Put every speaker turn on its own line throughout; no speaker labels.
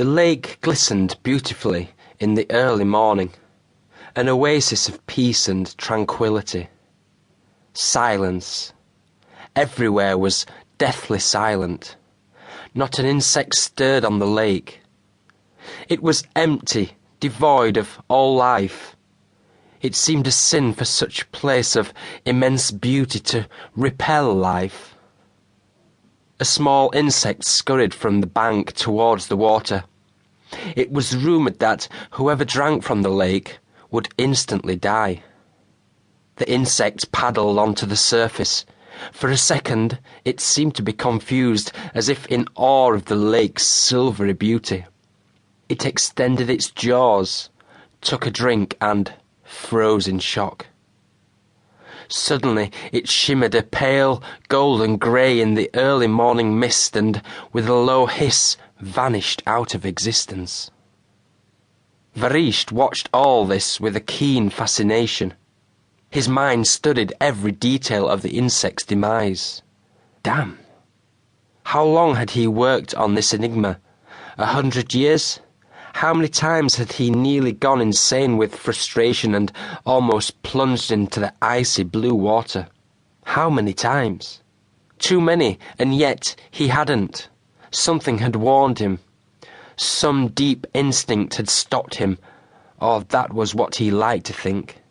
The lake glistened beautifully in the early morning, an oasis of peace and tranquility. Silence. Everywhere was deathly silent. Not an insect stirred on the lake. It was empty, devoid of all life. It seemed a sin for such a place of immense beauty to repel life. A small insect scurried from the bank towards the water. It was rumoured that whoever drank from the lake would instantly die. The insect paddled onto the surface. For a second, it seemed to be confused, as if in awe of the lake's silvery beauty. It extended its jaws, took a drink, and froze in shock. Suddenly it shimmered a pale golden grey in the early morning mist and, with a low hiss, vanished out of existence. Varisht watched all this with a keen fascination. His mind studied every detail of the insect's demise. Damn! How long had he worked on this enigma? 100 years? How many times had he nearly gone insane with frustration and almost plunged into the icy blue water? How many times? Too many, and yet he hadn't. Something had warned him. Some deep instinct had stopped him, or that was what he liked to think.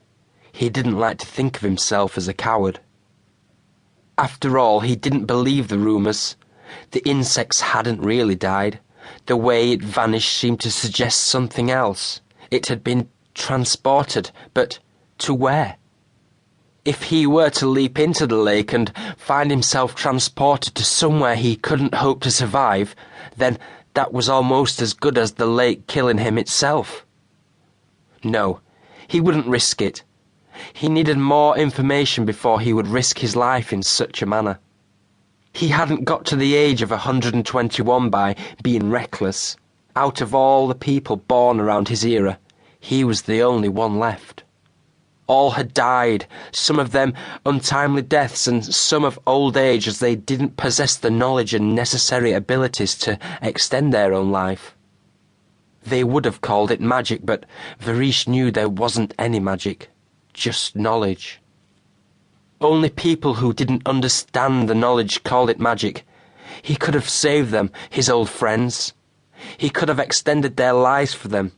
He didn't like to think of himself as a coward. After all, he didn't believe the rumours. The insects hadn't really died. The way it vanished seemed to suggest something else. It had been transported, but to where? If he were to leap into the lake and find himself transported to somewhere he couldn't hope to survive, then that was almost as good as the lake killing him itself. No, he wouldn't risk it. He needed more information before he would risk his life in such a manner. He hadn't got to the age of 121 by being reckless. Out of all the people born around his era, he was the only one left. All had died, some of them untimely deaths and some of old age, as they didn't possess the knowledge and necessary abilities to extend their own life. They would have called it magic, but Varisht knew there wasn't any magic, just knowledge. Only people who didn't understand the knowledge called it magic. He could have saved them, his old friends. He could have extended their lives for them.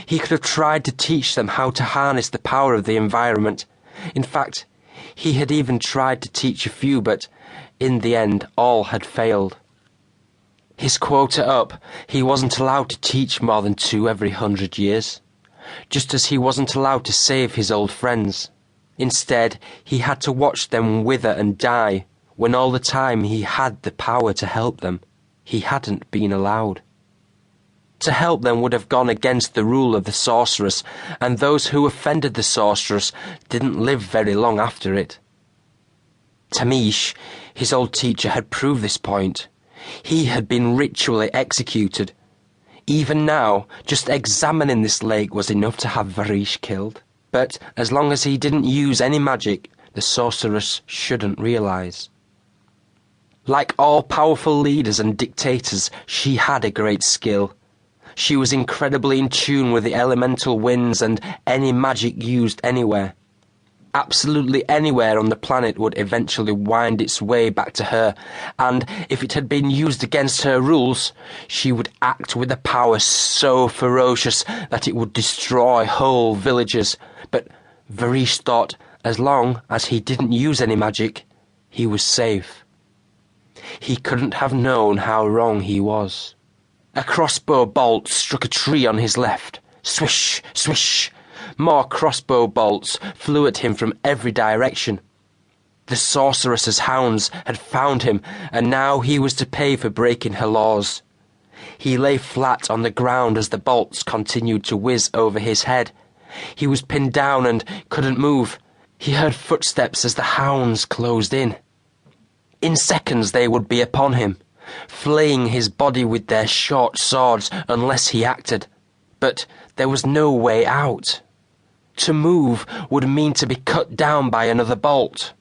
He could have tried to teach them how to harness the power of the environment. In fact, he had even tried to teach a few, but in the end all had failed. His quota up, he wasn't allowed to teach more than 2 every 100 years, just as he wasn't allowed to save his old friends. Instead, he had to watch them wither and die, when all the time he had the power to help them. He hadn't been allowed. To help them would have gone against the rule of the sorceress, and those who offended the sorceress didn't live very long after it. Tamish, his old teacher, had proved this point. He had been ritually executed. Even now, just examining this lake was enough to have Varisht killed. But as long as he didn't use any magic, the sorceress shouldn't realize. Like all powerful leaders and dictators, she had a great skill. She was incredibly in tune with the elemental winds and any magic used anywhere. Absolutely anywhere on the planet would eventually wind its way back to her, and if it had been used against her rules, she would act with a power so ferocious that it would destroy whole villages. But Varisht thought as long as he didn't use any magic, he was safe. He couldn't have known how wrong he was. A crossbow bolt struck a tree on his left. Swish, swish. More crossbow bolts flew at him from every direction. The sorceress's hounds had found him, and now he was to pay for breaking her laws. He lay flat on the ground as the bolts continued to whiz over his head. He was pinned down and couldn't move. He heard footsteps as the hounds closed in. In seconds they would be upon him, flaying his body with their short swords unless he acted. But there was no way out. To move would mean to be cut down by another bolt.